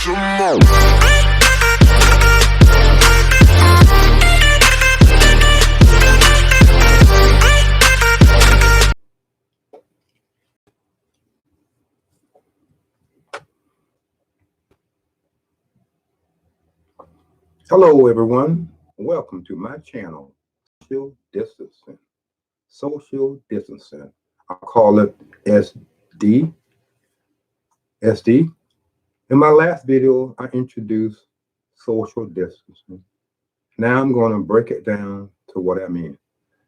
Hello, everyone. Welcome to my channel, Social Distancing. Social Distancing. I'll call it SD. SD. In my last video, I introduced social distancing. Now I'm going to break it down to what I mean.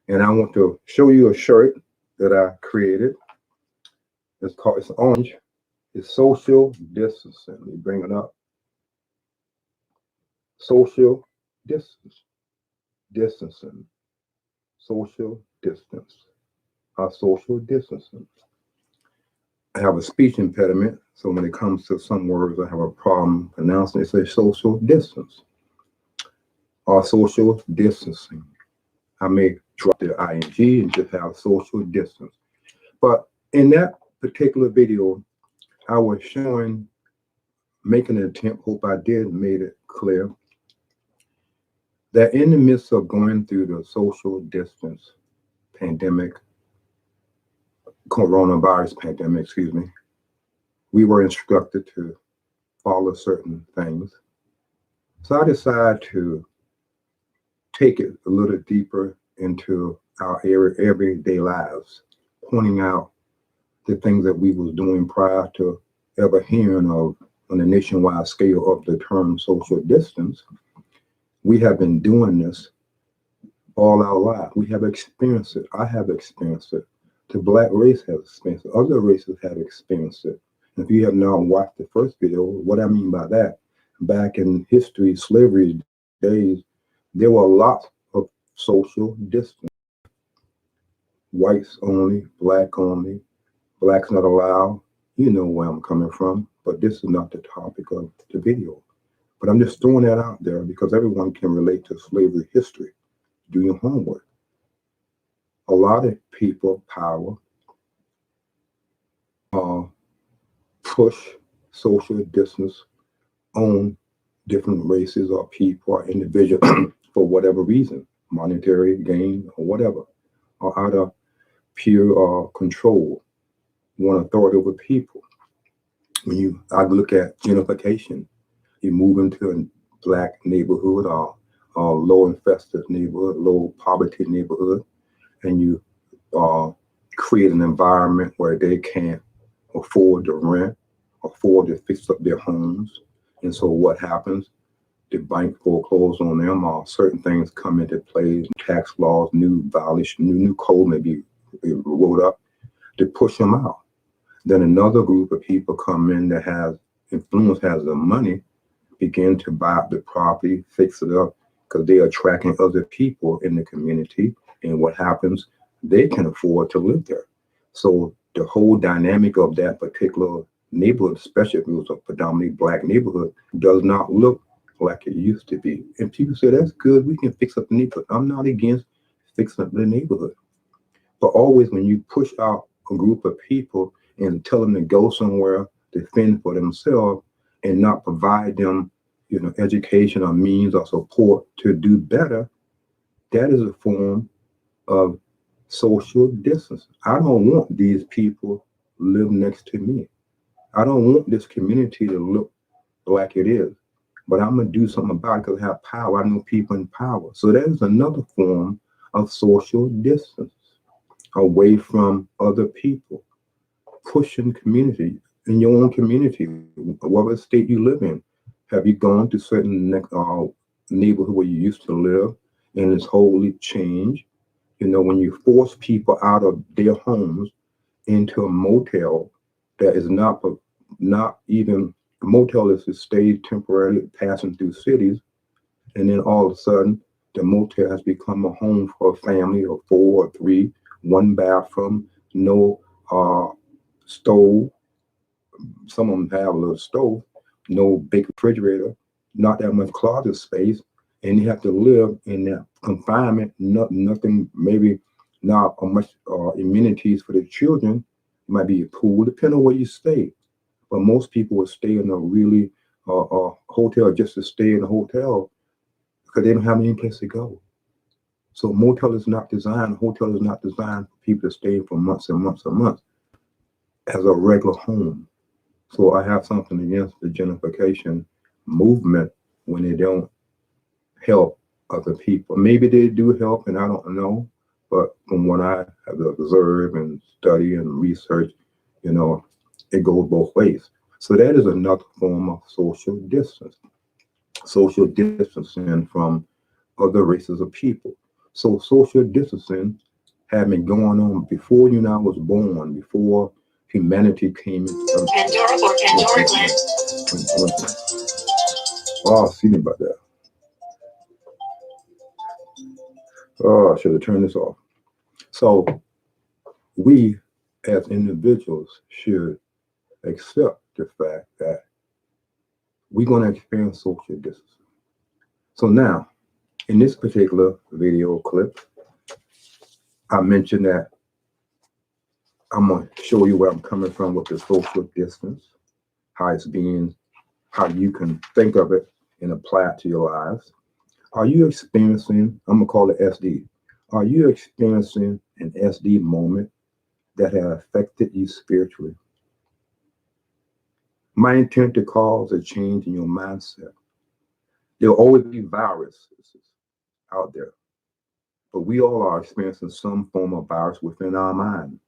And I want to show you a shirt that I created. It's orange. It's social distancing. Let me bring it up. Social distancing. Social distance. Social distancing. I have a speech impediment, so when it comes to some words, I have a problem pronouncing it. Say social distance or social distancing. I may drop the ing and just have social distance. But in that particular video, I was making an attempt, hope I did made it clear, that in the midst of going through the social distance pandemic, coronavirus pandemic, excuse me, we were instructed to follow certain things. So I decided to take it a little deeper into our everyday lives, pointing out the things that we was doing prior to ever hearing of on a nationwide scale of the term social distance. We have been doing this all our lives. We have experienced it. I have experienced it. The Black race has experienced it. Other races have experienced it. If you have not watched the first video, what I mean by that, back in history, slavery days, there were lots of social distance. Whites only, black only, blacks not allowed. You know where I'm coming from, but this is not the topic of the video. But I'm just throwing that out there because everyone can relate to slavery history. Do your homework. A lot of people, power, push social distance on different races or people or individuals for whatever reason, monetary gain or whatever, or out of pure control, want authority over people. I look at gentrification, you move into a black neighborhood or low infested neighborhood, low poverty neighborhood, and you create an environment where they can't afford to rent, afford to fix up their homes. And so what happens? The bank foreclose on them, or certain things come into play, tax laws, new violation, new code may be rolled up to push them out. Then another group of people come in that has influence, has the money, begin to buy up the property, fix it up, because they are attracting other people in the community. And what happens? They can afford to live there. So the whole dynamic of that particular neighborhood, especially if it was a predominantly black neighborhood, does not look like it used to be. And people say, that's good, we can fix up the neighborhood. I'm not against fixing up the neighborhood. But always when you push out a group of people and tell them to go somewhere to fend for themselves and not provide them, education or means or support to do better, that is a form of social distance. I don't want these people live next to me. I don't want this community to look like it is, but I'm gonna do something about it because I have power. I know people in power. So that is another form of social distance, away from other people, pushing community in your own community, whatever state you live in. Have you gone to certain neighborhood where you used to live and it's wholly changed? When you force people out of their homes into a motel that is not even a motel, is to stay temporarily passing through cities, and then all of a sudden the motel has become a home for a family of 4 or 3, one bathroom, no stove. Some of them have a little stove, no big refrigerator, not that much closet space, and you have to live in that confinement. Nothing, maybe not much amenities for the children. It might be a pool, depending on where you stay. But most people will stay in a really hotel just to stay in a hotel because they don't have any place to go. So hotel is not designed for people to stay for months and months and months as a regular home. So I have something against the gentrification movement when they don't help other people. Maybe they do help, and I don't know. But from what I have observed and study and research, it goes both ways. So that is another form of social distancing from other races of people. So social distancing had been going on before you and I was born, before humanity came into Pandora Gland. Oh, excuse me about that. Oh, I should have turned this off. So we as individuals should accept the fact that we're going to experience social distancing. So now, in this particular video clip, I mentioned that I'm going to show you where I'm coming from with the social distance, how you can think of it and apply it to your lives. Are you experiencing, I'm going to call it SD, are you experiencing an SD moment that has affected you spiritually? My intent to cause a change in your mindset. There'll always be viruses out there, but we all are experiencing some form of virus within our mind.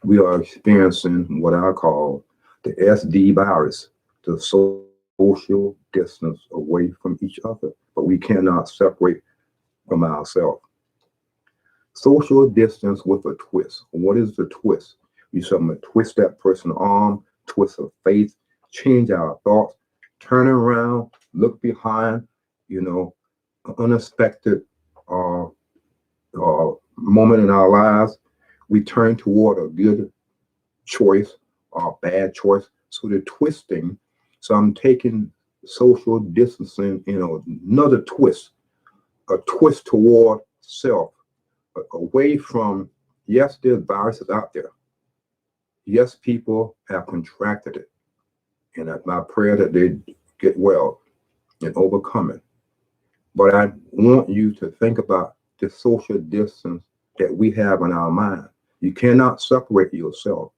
We are experiencing what I call the SD virus, the social distance away from each other, but we cannot separate from ourselves. Social distance with a twist. What is the twist? We should twist that person's arm, twist her face, change our thoughts, turn around, look behind, an unexpected moment in our lives. We turn toward a good choice or a bad choice. So the twisting, so I'm taking social distancing in another twist, a twist toward self, away from, yes, there's viruses out there. Yes, people have contracted it. And my prayer that they get well and overcome it. But I want you to think about the social distance that we have in our mind. You cannot separate yourself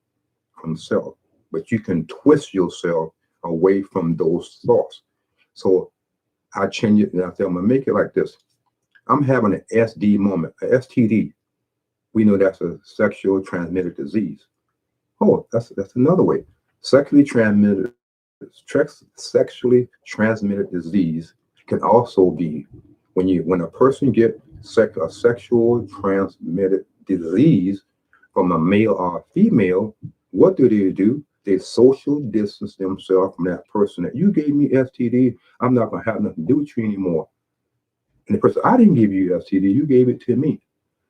from self, but you can twist yourself away from those thoughts. So I change it and I say, I'm going to make it like this. I'm having an SD moment, an STD. We know that's a sexual transmitted disease. Oh, that's another way. Sexually transmitted disease can also be when a person gets a sexual transmitted disease from a male or a female. What do? They social distance themselves from that person. That you gave me STD, I'm not going to have nothing to do with you anymore. And the person, I didn't give you STD, you gave it to me.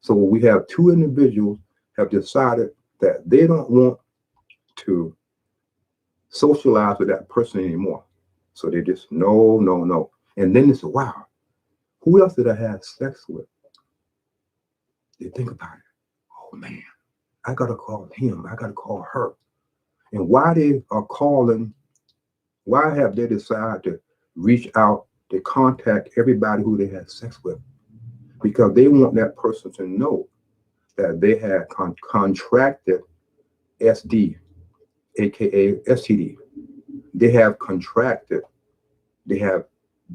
So we have two individuals have decided that they don't want to socialize with that person anymore. So they just, no. And then they say, wow, who else did I have sex with? They think about it. Oh man, I got to call him. I got to call her. And why they are calling, why have they decided to reach out to contact everybody who they had sex with? Because they want that person to know that they had contracted SD, aka STD. They have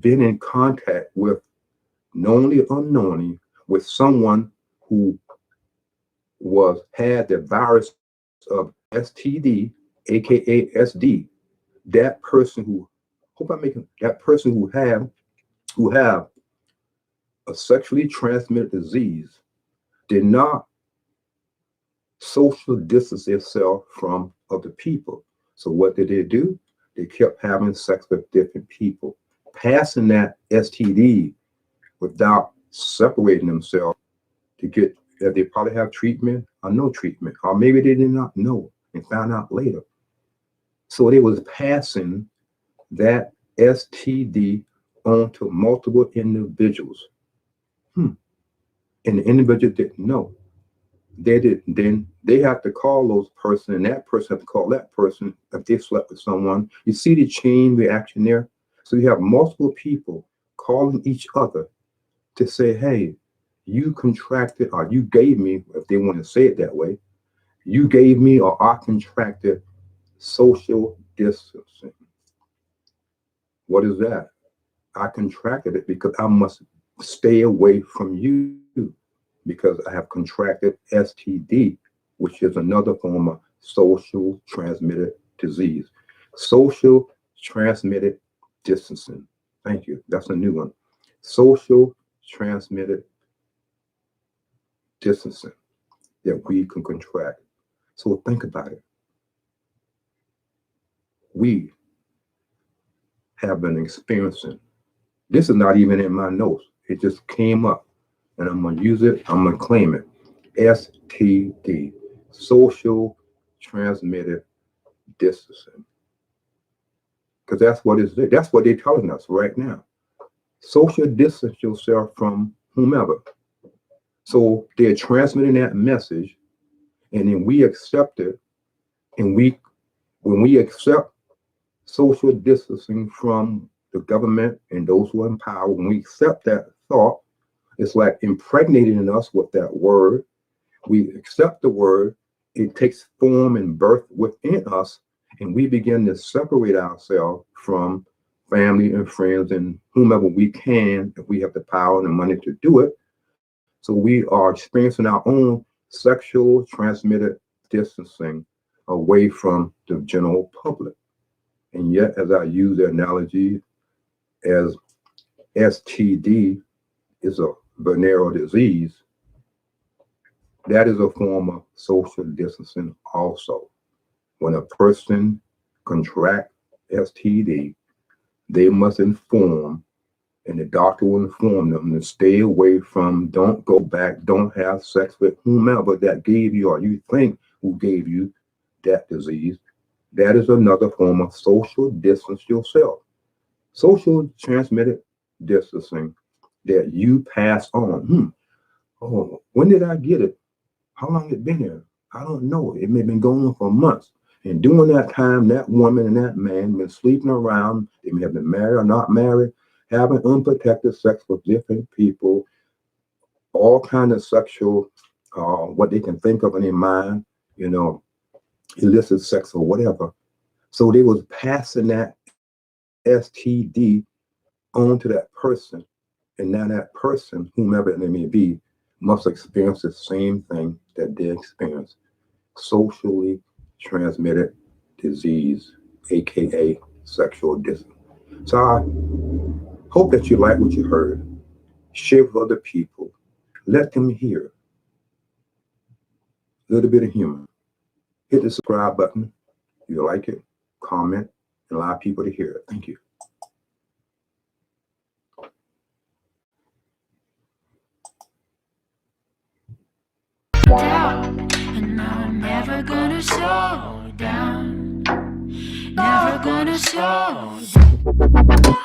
been in contact with, knowingly or unknowingly, with someone who had the virus of STD, aka SD. That person who have a sexually transmitted disease did not social distance itself from other people. So what did they do? They kept having sex with different people, passing that STD without separating themselves to get that they probably have treatment or no treatment, or maybe they did not know and found out later. So they was passing that STD on to multiple individuals. And the individual didn't know. Then they have to call those person, and that person have to call that person if they slept with someone. You see the chain reaction there? So you have multiple people calling each other to say, hey, you contracted or you gave me, if they want to say it that way, you gave me or I contracted social distancing. What is that? I contracted it because I must stay away from you because I have contracted STD, which is another form of social transmitted disease. Social transmitted distancing. Thank you. That's a new one. Social transmitted distancing that we can contract. So think about it. We have been experiencing, this is not even in my notes. It just came up and I'm going to use it. I'm going to claim it. STD, social transmitted distancing. Because that's what it's, that's what they're telling us right now. Social distance yourself from whomever. So they're transmitting that message, and then we accept it. And when we accept social distancing from the government and those who are in power, when we accept that thought, it's like impregnating in us with that word. We accept the word, it takes form and birth within us, and we begin to separate ourselves from family and friends and whomever we can, if we have the power and the money to do it. So we are experiencing our own sexual transmitted distancing away from the general public. And yet, as I use the analogy, as STD is a venereal disease, that is a form of social distancing also. When a person contracts STD, they must inform, and the doctor will inform them to stay away from, don't go back, don't have sex with whomever that gave you or you think who gave you that disease. That is another form of social distance yourself. Social transmitted distancing that you pass on. Oh, when did I get it? How long it been here? I don't know. It may have been going on for months. And during that time, that woman and that man been sleeping around. They may have been married or not married, having unprotected sex with different people, all kind of sexual, what they can think of in their mind, illicit sex or whatever. So they was passing that STD on to that person. And now that person, whomever it may be, must experience the same thing that they experienced. Socially transmitted disease, aka sexual distance. So I hope that you like what you heard. Share with other people. Let them hear a little bit of humor. Hit the subscribe button if you like it, comment, and allow people to hear it. Thank you. And I'm never gonna slow down. Never gonna slow down.